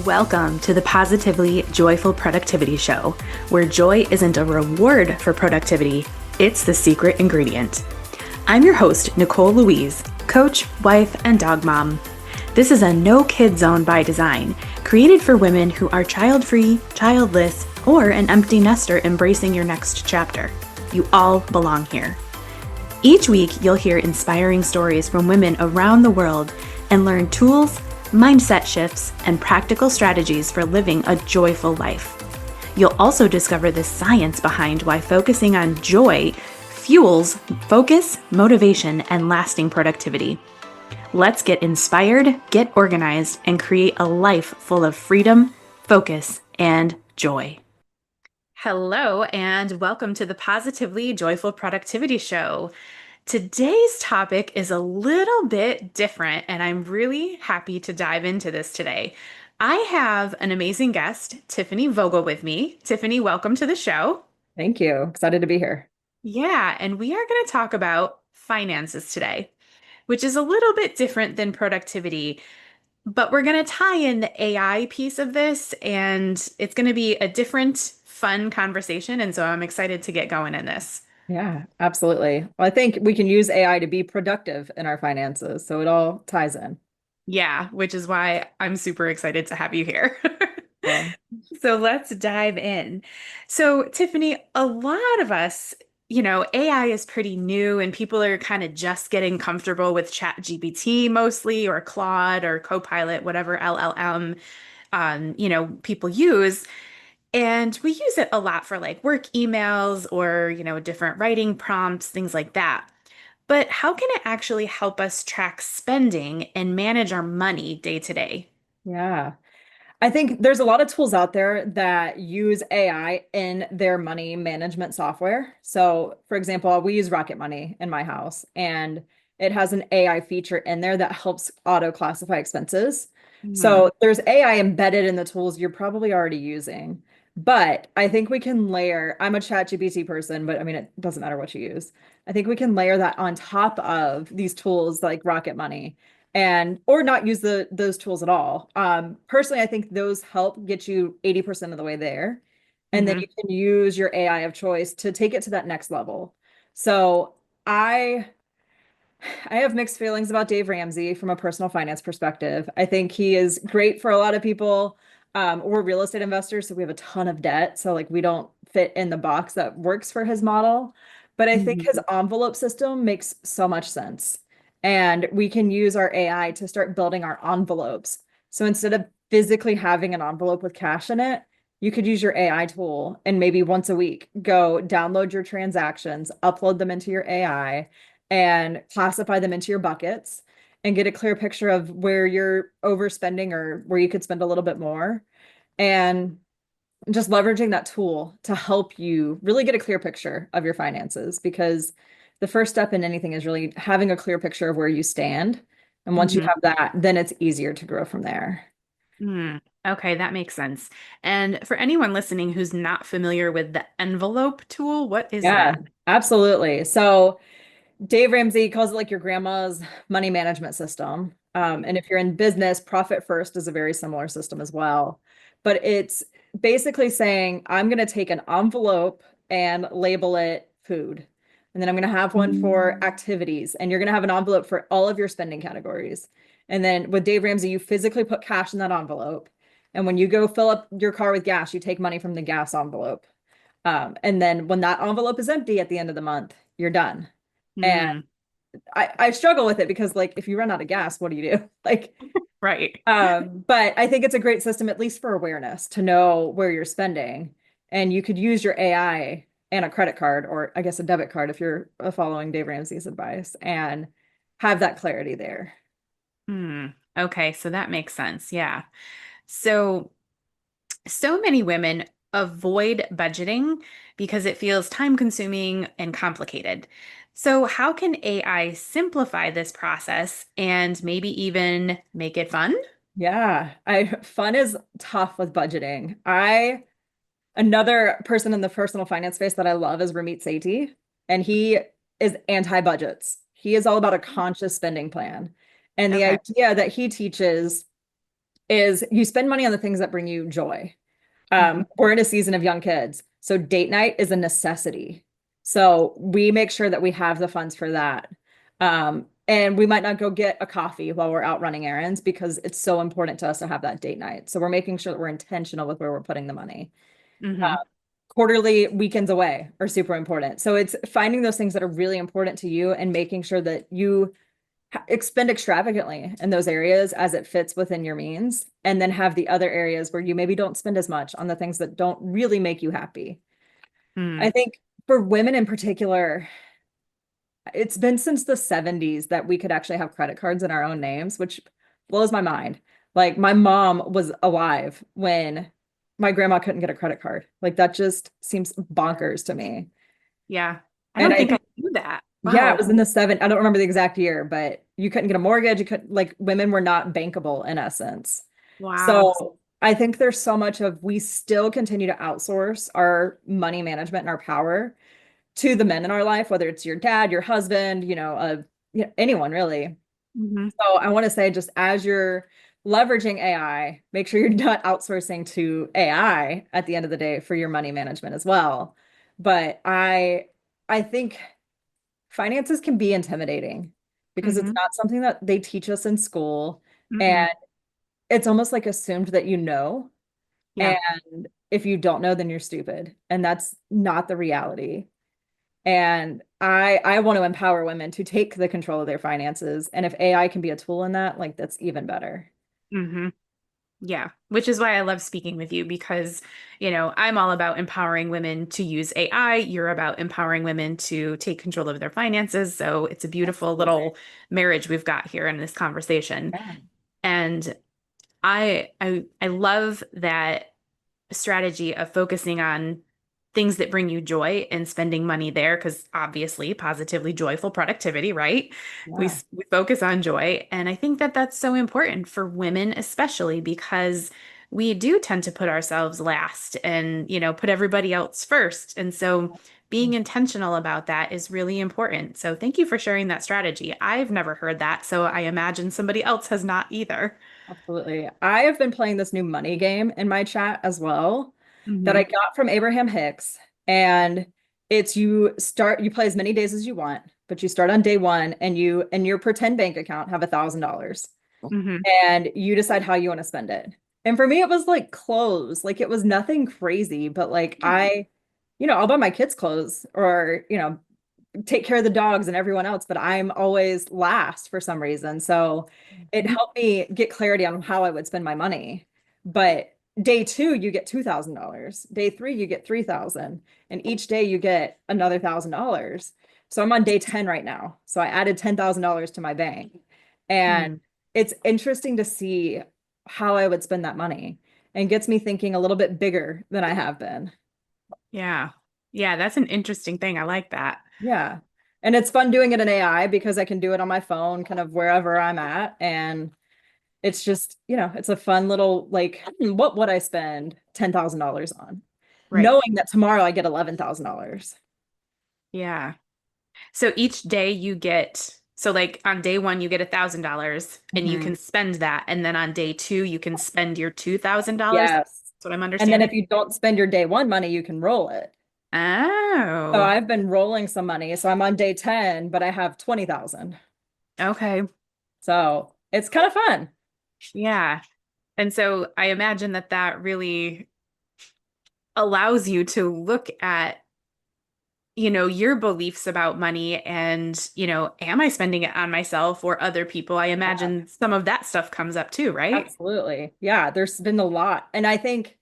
Welcome to the Positively Joyful Productivity Show, where joy isn't a reward for productivity, it's the secret ingredient. I'm your host, Nicole Louise, coach, wife, and dog mom. This is a no-kid zone by design, created for women who are child-free, childless, or an empty nester embracing your next chapter. You all belong here. Each week, you'll hear inspiring stories from women around the world and learn tools, mindset shifts, and practical strategies for living a joyful life. You'll also discover the science behind why focusing on joy fuels focus, motivation, and lasting productivity. Let's get inspired, get organized, and create a life full of freedom, focus, and joy. Hello, and welcome to the Positively Joyful Productivity Show. Today's topic is a little bit different, and I'm really happy to dive into this today. I have an amazing guest, Tiffany Vogel, with me. Tiffany, welcome to the show. Thank you. Excited to be here. Yeah, and we are going to talk about finances today, which is a little bit different than productivity, but we're going to tie in the AI piece of this, and it's going to be a different, fun conversation. And so I'm excited to get going in this. Yeah, absolutely. Well, I think we can use AI to be productive in our finances, so it all ties in. Yeah, which is why I'm super excited to have you here. Well, So let's dive in. So, Tiffany, a lot of us, AI is pretty new and people are kind of just getting comfortable with ChatGPT mostly, or Claude or Copilot, whatever LLM people use. And we use it a lot for like work emails or, different writing prompts, things like that. But how can it actually help us track spending and manage our money day to day? yeah. I think there's a lot of tools out there that use AI in their money management software. So, for example, we use Rocket Money in my house, and it has an AI feature in there that helps auto classify expenses. Hmm. So, there's AI embedded in the tools you're probably already using. But I think we can layer, I'm a ChatGPT person, but I mean, it doesn't matter what you use. I think we can layer that on top of these tools like Rocket Money and or not use those tools at all. Personally, I think those help get you 80% of the way there. And then Hmm. you can use your AI of choice to take it to that next level. So I I have mixed feelings about Dave Ramsey from a personal finance perspective. I think he is great for a lot of people. We're real estate investors, so we have a ton of debt. So like we don't fit in the box that works for his model. But I think his Hmm. envelope system makes so much sense. And we can use our AI to start building our envelopes. So instead of physically having an envelope with cash in it, you could use your AI tool and maybe once a week go download your transactions, upload them into your AI and classify them into your buckets and get a clear picture of where you're overspending or where you could spend a little bit more. And just leveraging that tool to help you really get a clear picture of your finances because the first step in anything is really having a clear picture of where you stand. And once you Hmm. have that, then it's easier to grow from there. Hmm. Okay, that makes sense. And for anyone listening who's not familiar with the envelope tool, what is Yeah, that? absolutely. So Dave Ramsey calls it like your grandma's money management system. And if you're in business, Profit First is a very similar system as well. But it's basically saying, I'm going to take an envelope and label it food. And then I'm going to have one for activities. And you're going to have an envelope for all of your spending categories. And then with Dave Ramsey, you physically put cash in that envelope. And when you go fill up your car with gas, you take money from the gas envelope. And then when that envelope is empty at the end of the month, you're done. And Hmm. I struggle with it because like if you run out of gas, what do you do? Like, Right. but I think it's a great system, at least for awareness, to know where you're spending. And you could use your AI and a credit card, or I guess a debit card if you're following Dave Ramsey's advice, and have that clarity there. Hmm. Okay, so that makes sense. Yeah. So many women avoid budgeting because it feels time consuming and complicated. So, how can AI simplify this process and maybe even make it fun? Yeah, I fun is tough with budgeting. I Another person in the personal finance space that I love is Ramit Sethi, and he is anti-budgets. He is all about a conscious spending plan. And the Okay. idea that he teaches is you spend money on the things that bring you joy. Mhm. We're in a season of young kids, so date night is a necessity. So we make sure that we have the funds for that. And we might not go get a coffee while we're out running errands because it's so important to us to have that date night. So we're making sure that we're intentional with where we're putting the money. Mhm. Quarterly weekends away are super important. So it's finding those things that are really important to you and making sure that you expend extravagantly in those areas as it fits within your means, and then have the other areas where you maybe don't spend as much on the things that don't really make you happy. I Mm. think for women in particular, it's been since the 70s that we could actually have credit cards in our own names, which blows my mind. Like my mom was alive when my grandma couldn't get a credit card. Like that just seems bonkers to me. Yeah. I And don't I think I think, knew that. yeah, it Wow. was in the seven. I don't remember the exact year, but you couldn't get a mortgage. You could like women were not bankable in essence. Wow. So I think there's so much of we still continue to outsource our money management and our power to the men in our life, whether it's your dad, your husband, anyone really. Mhm. So I want to say, just as you're leveraging AI, make sure you're not outsourcing to AI at the end of the day for your money management as well. But I think finances can be intimidating because it's Mhm. not something that they teach us in school. Mm-mm. And it's almost like assumed that you know. Yeah. And if you don't know, then you're stupid. And that's not the reality. And I want to empower women to take the control of their finances. And if AI can be a tool in that, like that's even better. Mhm. Yeah, which is why I love speaking with you because, I'm all about empowering women to use AI. You're about empowering women to take control of their finances. So it's a beautiful Absolutely. little marriage we've got here in this conversation. Yeah. And I love that strategy of focusing on things that bring you joy and spending money there because obviously positively joyful productivity, right? Yeah. We focus on joy, and I think that that's so important for women especially because we do tend to put ourselves last and put everybody else first. And so being intentional about that is really important. So thank you for sharing that strategy. I've never heard that, so I imagine somebody else has not either. Absolutely. I have been playing this new money game in my chat as well that I Hmm. got from Abraham Hicks. And it's you play as many days as you want, but you start on day one and you in your pretend bank account have $1,000 Hmm. and you decide how you want to spend it. And for me, it was like clothes. Like it was nothing crazy, but like I'll buy my kids clothes or, take care of the dogs and everyone else, but I'm always last for some reason. So it helped me get clarity on how I would spend my money. But day two, you get $2,000. Day three, you get 3,000. And each day you get another $1,000. So I'm on day 10 right now. So I added $10,000 to my bank. And Hmm. it's interesting to see how I would spend that money and gets me thinking a little bit bigger than I have been. Yeah. Yeah, that's an interesting thing. I like that. Yeah. And it's fun doing it in AI because I can do it on my phone, kind of wherever I'm at. And it's just, it's a fun little like, what would I spend $10,000 on? Right. Knowing that tomorrow I get $11,000. Yeah. So each day you get, so like on day one, you get $1,000 and you Mhm. can spend that. And then on day two, you can spend your $2,000. Yes. That's what I'm And then if understanding. you don't spend your day one money, you can roll it. So Oh, I've been rolling some money. So I'm on day 10, but I have 20,000. okay. So it's kind of fun. Yeah. And so I imagine that that really allows you to look at your beliefs about money and, am I spending it on myself or other people? I Yeah, imagine some of that stuff comes up too, right? absolutely. Yeah, there's been a lot. And I think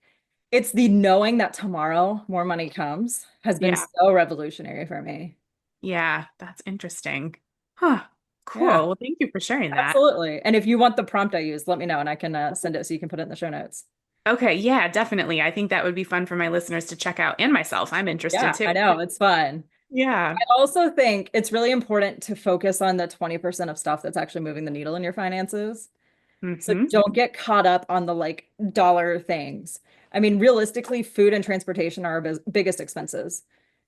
it's the knowing that tomorrow more money comes has been Yeah. so revolutionary for me. Yeah, that's interesting. Huh. Yeah, Cool. Well, thank you for sharing that. absolutely. And if you want the prompt I use, let me know and I can send it so you can put it in the show notes. Okay, yeah, definitely. I think that would be fun for my listeners to check out and myself. I'm interested Yeah, too. I know. It's fun. Yeah. I also think it's really important to focus on the 20% of stuff that's actually moving the needle in your finances. So Hmm. don't get caught up on the like dollar things. I mean, realistically, food and transportation are our biggest expenses.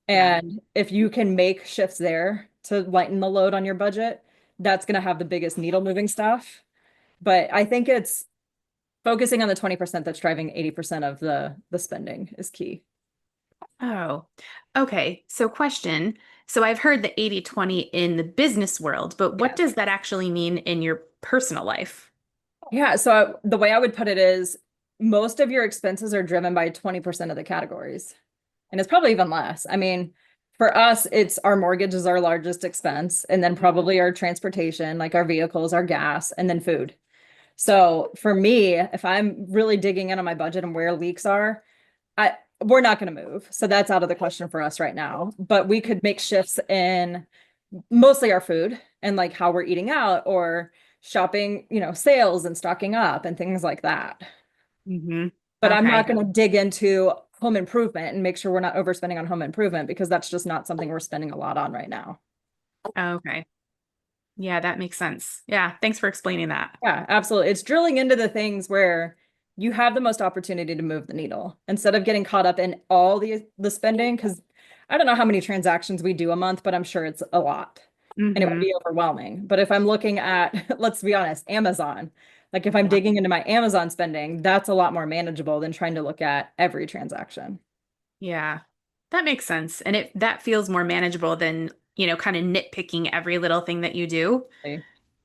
Yeah. And if you can make shifts there to lighten the load on your budget, that's going to have the biggest needle moving stuff. But I think it's Focusing on the 20% that's driving 80% of the spending is key. Oh, okay. So question. So I've heard the 80/20 in the business world, but what Yeah. does that actually mean in your personal life? Yeah, so the way I would put it is most of your expenses are driven by 20% of the categories. And it's probably even less. I mean, for us, it's our mortgage is our largest expense, and then probably our transportation, like our vehicles, our gas, and then food. So for me, if I'm really digging in on my budget and where leaks are, I we're not going to move. So that's out of the question for us right now. But we could make shifts in mostly our food and like how we're eating out or shopping, sales and stocking up and things like that. Mm-hmm. But I'm not Okay. going to dig into home improvement and make sure we're not overspending on home improvement because that's just not something we're spending a lot on right now. Okay. Yeah, that makes sense. Yeah, thanks for explaining that. Yeah, absolutely. It's drilling into the things where you have the most opportunity to move the needle instead of getting caught up in all the spending. Because I don't know how many transactions we do a month, but I'm sure it's a lot and it would Mm-hmm. be overwhelming. But if I'm looking at, let's be honest, Amazon, like if I'm digging into my Amazon spending, that's a lot more manageable than trying to look at every transaction. Yeah, that makes sense. And that feels more manageable than, kind of nitpicking every little thing that you do.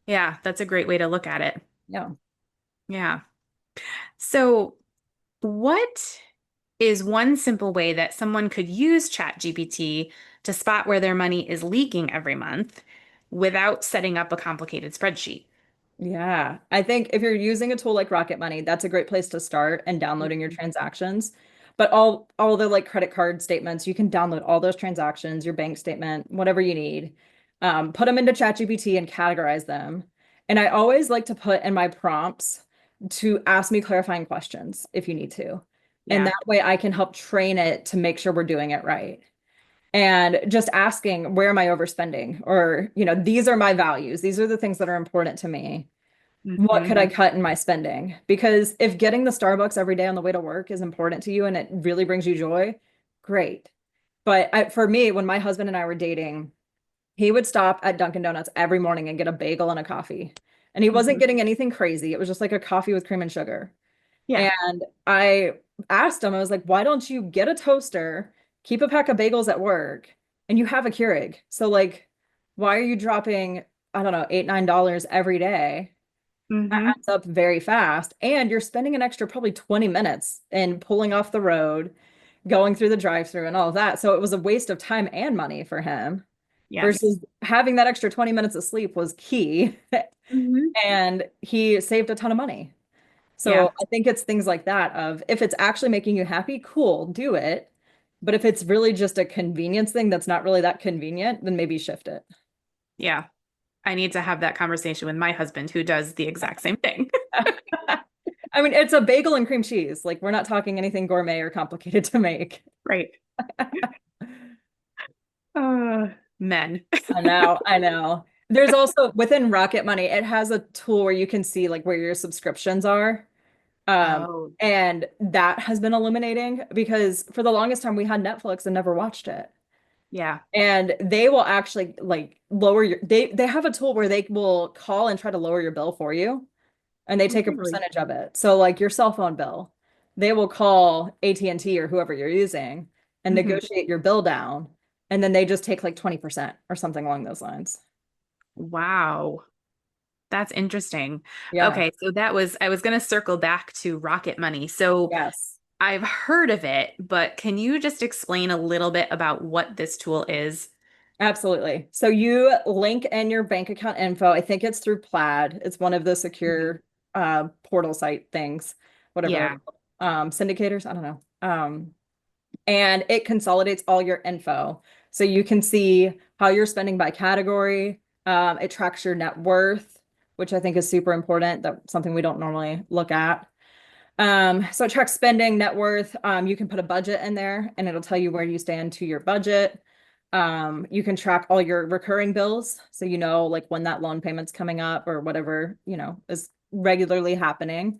Yeah, that's a great way to look at it. Yeah. Yeah. So, what is one simple way that someone could use ChatGPT to spot where their money is leaking every month without setting up a complicated spreadsheet? Yeah, I think if you're using a tool like Rocket Money, that's a great place to start and downloading your transactions. But all the like credit card statements, you can download all those transactions, your bank statement, whatever you need. Put them into ChatGPT and categorize them. And I always like to put in my prompts to ask me clarifying questions if you need to. And Yeah. that way I can help train it to make sure we're doing it right. And just asking, where am I overspending? Or, these are my values. These are the things that are important to me. What Hmm. could I cut in my spending? Because if getting the Starbucks every day on the way to work is important to you and it really brings you joy, great. But for me, when my husband and I were dating, he would stop at Dunkin' Donuts every morning and get a bagel and a coffee. And he wasn't Hmm. getting anything crazy. It was just like a coffee with cream and sugar. Yeah. And I asked him, I was like, why don't you get a toaster, keep a pack of bagels at work, and you have a Keurig? So like, why are you dropping, I don't know, $8, $9 every day? That Hmm. adds up very fast. And you're spending an extra probably 20 minutes in pulling off the road, going through the drive-through and all of that. So it was a waste of time and money for him Yes. versus having that extra 20 minutes of sleep was key. Hmm. And he saved a ton of money. So Yeah. I think it's things like that of if it's actually making you happy, cool, do it. But if it's really just a convenience thing that's not really that convenient, then maybe shift it. Yeah. I need to have that conversation with my husband who does the exact same thing. I mean, it's a bagel and cream cheese. Like we're not talking anything gourmet or complicated to make. Right. Uh, Men. I know, I know. There's also within Rocket Money, it has a tool where you can see like where your subscriptions are. Um, Oh, and that has been illuminating because for the longest time we had Netflix and never watched it. yeah. And they will actually like lower they have a tool where they will call and try to lower your bill for you and they take a Really? percentage of it. So like your cell phone bill, they will call AT&T or whoever you're using and Hmm. negotiate your bill down and then they just take like 20% or something along those lines. Wow. That's interesting. Yeah. Okay, so I was going to circle back to Rocket Money. So Yes. I've heard of it, but can you just explain a little bit about what this tool is? Absolutely. So you link in your bank account info. I think it's through Plaid. It's one of the Mhm. secure portal site things, whatever they're Yeah. called. Syndicators, I don't know. And it consolidates all your info. So you can see how you're spending by category. It tracks your net worth, which I think is super important. That's something we don't normally look at. So it tracks spending, net worth. You can put a budget in there and it'll tell you where you stand to your budget. You can track all your recurring bills. So you know like when that loan payment's coming up or whatever, is regularly happening.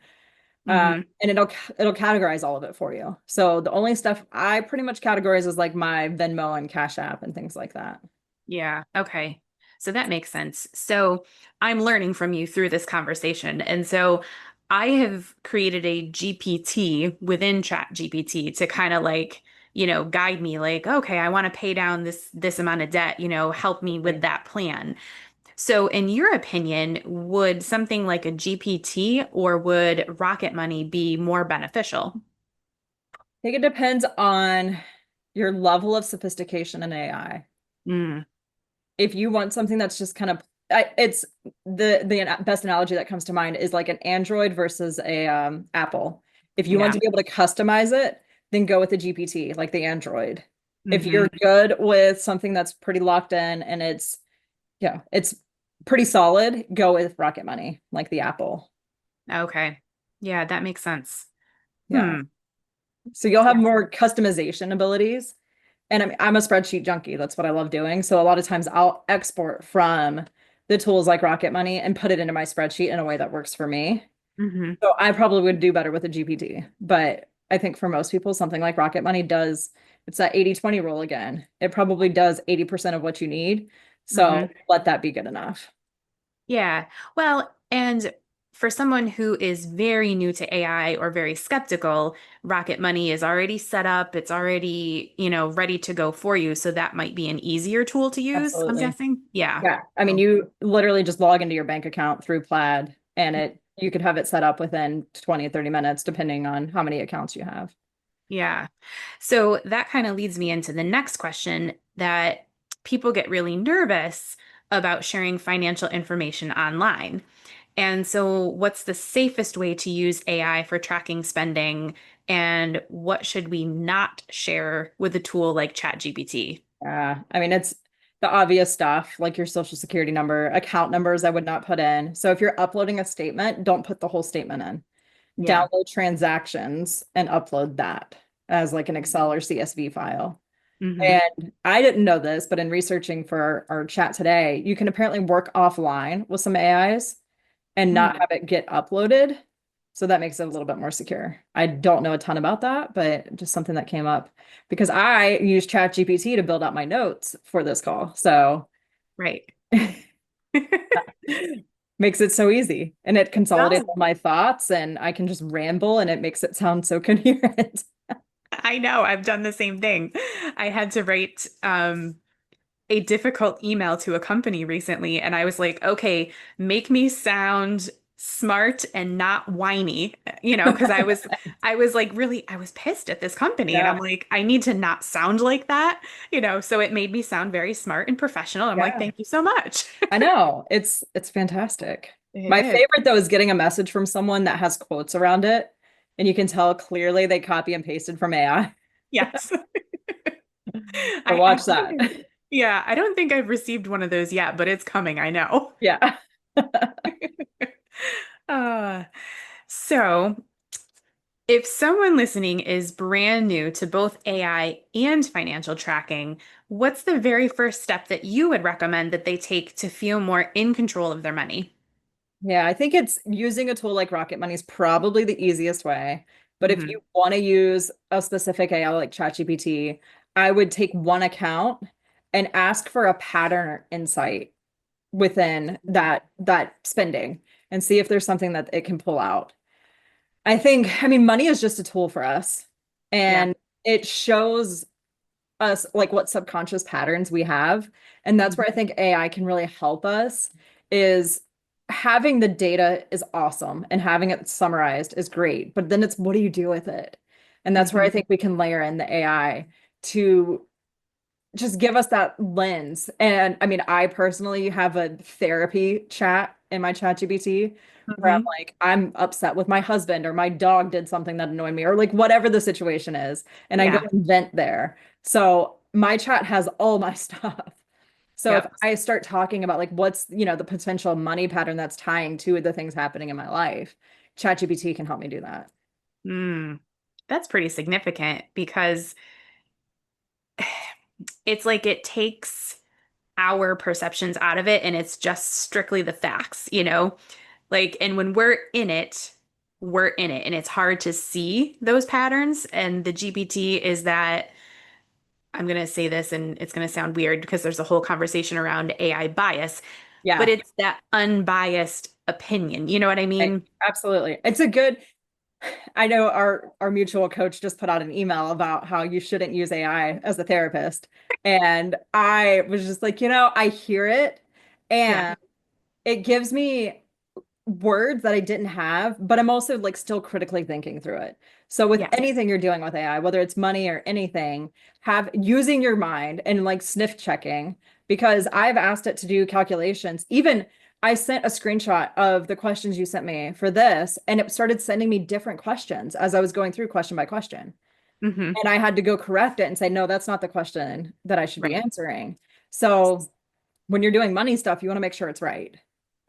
Hmm. And it'll categorize all of it for you. So the only stuff I pretty much categorize is like my Venmo and Cash App and things like that. Yeah. Okay. So that makes sense. So I'm learning from you through this conversation. And so I have created a GPT within ChatGPT to kind of like, guide me like, okay, I want to pay down this amount of debt, help me with that plan. So in your opinion, would something like a GPT or would Rocket Money be more beneficial? I think it depends on your level of sophistication in AI. Mm, If you want something that's just kind of, it's the best analogy that comes to mind is like an Android versus a Apple. If you want yeah. to be able to customize it, then go with the GPT, like the Android. If Hmm. you're good with something that's pretty locked in and it's pretty solid, go with Rocket Money, like the Apple. Okay. Yeah, that makes sense. Yeah. Hmm. So you'll have Yeah. more customization abilities. And I'm a spreadsheet junkie. That's what I love doing. So a lot of times I'll export from the tools like Rocket Money and put it into my spreadsheet in a way that works for me. Hmm. So I probably would do better with a GPT. But I think for most people, something like Rocket Money does, it's that 80-20 rule again. It probably does 80% of what you need. So Hmm. let that be good enough. Yeah. Well, and for someone who is very new to AI or very skeptical, Rocket Money is already set up. It's already, ready to go for you. So that might be an easier tool to use, I'm Absolutely. guessing. Yeah. Yeah. I mean, Oh, you literally just log into your bank account through Plaid and you could have it set up within 20 or 30 minutes, depending on how many accounts you have. yeah. So that kind of leads me into the next question that people get really nervous about sharing financial information online. And so, what's the safest way to use AI for tracking spending? And what should we not share with a tool like ChatGPT? Yeah, I mean, it's the obvious stuff like your social security number, account numbers I would not put in. So if you're uploading a statement, don't put the whole statement in. Yeah. Download transactions and upload that as like an Excel or CSV file. Hmm. And I didn't know this, but in researching for our chat today, you can apparently work offline with some AIs and not Mm. have it get uploaded. So that makes it a little bit more secure. I don't know a ton about that, but just something that came up because I use ChatGPT to build out my notes for this call. So Right. makes it so easy. And it consolidates No, all my thoughts and I can just ramble and it makes it sound so coherent. I know. I've done the same thing. I had to write a difficult email to a company recently, and I was like, okay, make me sound smart and not whiny, because I was like really, I was pissed at this company, and I'm Yeah. like, I need to not sound like that, so it made me sound very smart and professional. I'm like, Yeah. thank you so much. I know. It's fantastic. It My is. favorite though is getting a message from someone that has quotes around it and you can tell clearly they copy and pasted from AI. Yes. So I watch don't think that. yeah, I don't think I've received one of those yet, but it's coming, I know. Yeah. Uh, so if someone listening is brand new to both AI and financial tracking, what's the very first step that you would recommend that they take to feel more in control of their money? Yeah, I think it's using a tool like Rocket Money is probably the easiest way. But if Hmm. you want to use a specific AI like ChatGPT, I would take one account and ask for a pattern or insight within that spending and see if there's something that it can pull out. I mean, money is just a tool for us, Yeah. and it shows us like what subconscious patterns we have. And that's where I Mhm. think AI can really help us is having the data is awesome and having it summarized is great, but then it's what do you do with it? And that's where I Mhm. think we can layer in the AI to just give us that lens. And I mean, I personally have a therapy chat in my chat GPT where I'm Mhm. like, I'm upset with my husband or my dog did something that annoyed me or like whatever the situation is. And I go Yeah. and vent there. So my chat has all my stuff. So if Yep. I start talking about like what's, the potential money pattern that's tying to the things happening in my life, ChatGPT can help me do that. Mm. That's pretty significant because it's like it takes our perceptions out of it and it's just strictly the facts. Like, and when we're in it and it's hard to see those patterns. And the GPT is that I'm going to say this and it's going to sound weird because there's a whole conversation around AI bias. Yeah. but it's that unbiased opinion. You know what I Right. mean? Absolutely. It's a good, I know our mutual coach just put out an email about how you shouldn't use AI as a therapist. And I was just like, I hear it Yeah. and it gives me words that I didn't have, but I'm also like still critically thinking through it. So with Yeah. anything you're doing with AI, whether it's money or anything, have using your mind and like sniff checking because I've asked it to do calculations. Even I sent a screenshot of the questions you sent me for this, and it started sending me different questions as I was going through question by question. Hmm. And I had to go correct it and say, no, that's not the question that I should be Right. answering. So when you're doing money stuff, you want to make sure it's right.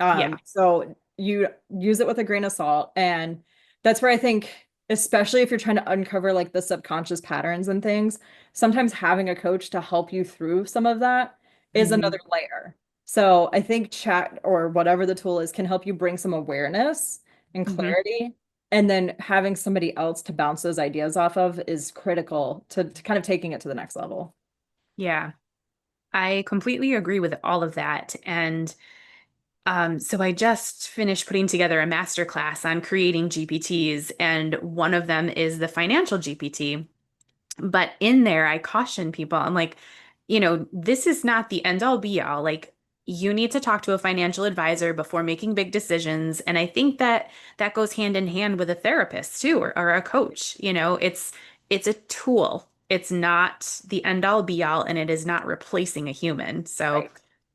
Yeah. So you use it with a grain of salt. And that's where I think, especially if you're trying to uncover like the subconscious patterns and things, sometimes having a coach to help you through some of that is Hmm. another layer. So I think chat or whatever the tool is can help you bring some awareness and Hmm. clarity. And then having somebody else to bounce those ideas off of is critical to kind of taking it to the next level. Yeah. I completely agree with all of that. And so I just finished putting together a master class on creating GPTs, and one of them is the financial GPT. But in there, I caution people, I'm like, this is not the end all be all. Like, you need to talk to a financial advisor before making big decisions. And I think that that goes hand in hand with a therapist too, or a coach. It's a tool. It's not the end all be all, and it is not replacing a human. So Right.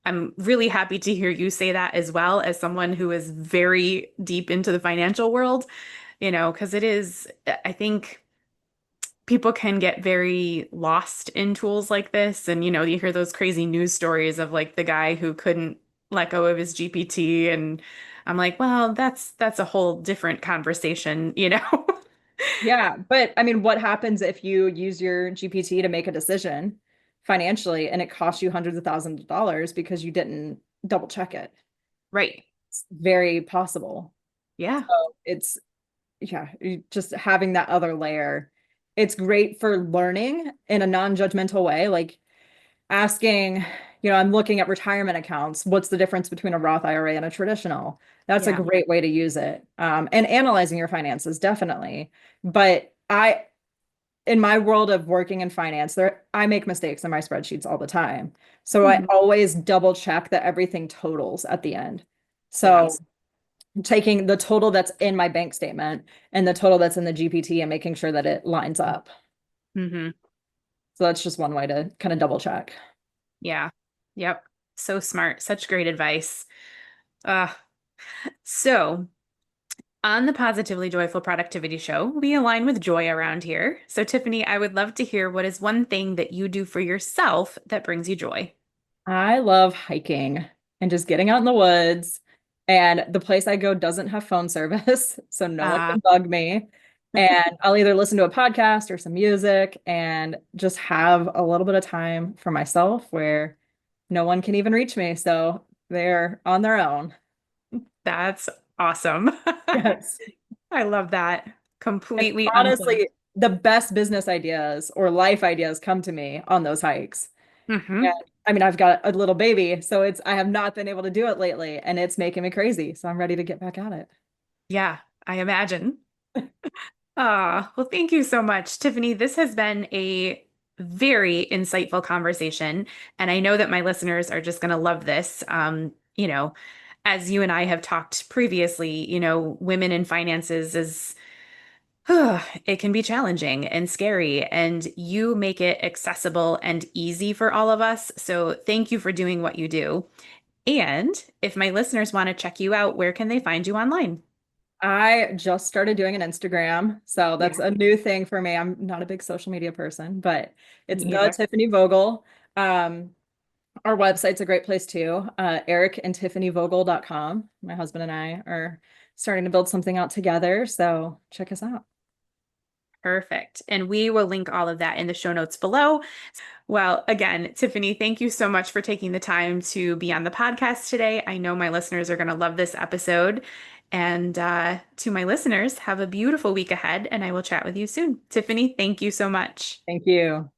I'm really happy to hear you say that as well as someone who is very deep into the financial world, because I think people can get very lost in tools like this. And, you hear those crazy news stories of like the guy who couldn't let go of his GPT. And I'm like, well, that's a whole different conversation. Yeah, but I mean, what happens if you use your GPT to make a decision financially and it costs you hundreds of thousands of dollars because you didn't double check it? Right. It's very possible. Yeah. So it's, yeah, just having that other layer. It's great for learning in a non-judgmental way, like asking, I'm looking at retirement accounts. What's the difference between a Roth IRA and a traditional? That's a Yeah. great way to use it. And analyzing your finances, definitely. But in my world of working in finance, I make mistakes in my spreadsheets all the time. So I Mhm. always double check that everything totals at the end. Yeah. So taking the total that's in my bank statement and the total that's in the GPT and making sure that it lines up. Hmm. So that's just one way to kind of double check. Yeah. Yep. So smart. Such great advice. Uh, so on the Positively Joyful Productivity Show, we align with joy around here. So, Tiffany, I would love to hear what is one thing that you do for yourself that brings you joy? I love hiking and just getting out in the woods. And the place I go doesn't have phone service, so no one Uh, can bug me. And I'll either listen to a podcast or some music and just have a little bit of time for myself where no one can even reach me. So they're on their own. that's awesome. Yes. I love that. And Completely unplugged. honestly, the best business ideas or life ideas come to me on those hikes. And Hmm. I mean, I've got a little baby, so I have not been able to do it lately, and it's making me crazy. So I'm ready to get back at it. Yeah, I imagine. Well, thank you so much, Tiffany. This has been a very insightful conversation, and I know that my listeners are just going to love this. As you and I have talked previously, women in finances is it can be challenging and scary, and you make it accessible and easy for all of us. So thank you for doing what you do. And if my listeners want to check you out, where can they find you online? I just started doing an Instagram, so that's Yeah, a new thing for me. I'm not a big social media person, but it's me the either. Tiffany Vogel. Um, our website's a great place too. EricandTiffanyVogel.com. My husband and I are starting to build something out together, so check us out. Perfect. And we will link all of that in the show notes below. Well, again, Tiffany, thank you so much for taking the time to be on the podcast today. I know my listeners are going to love this episode. And to my listeners, have a beautiful week ahead, and I will chat with you soon. Tiffany, thank you so much. Thank you.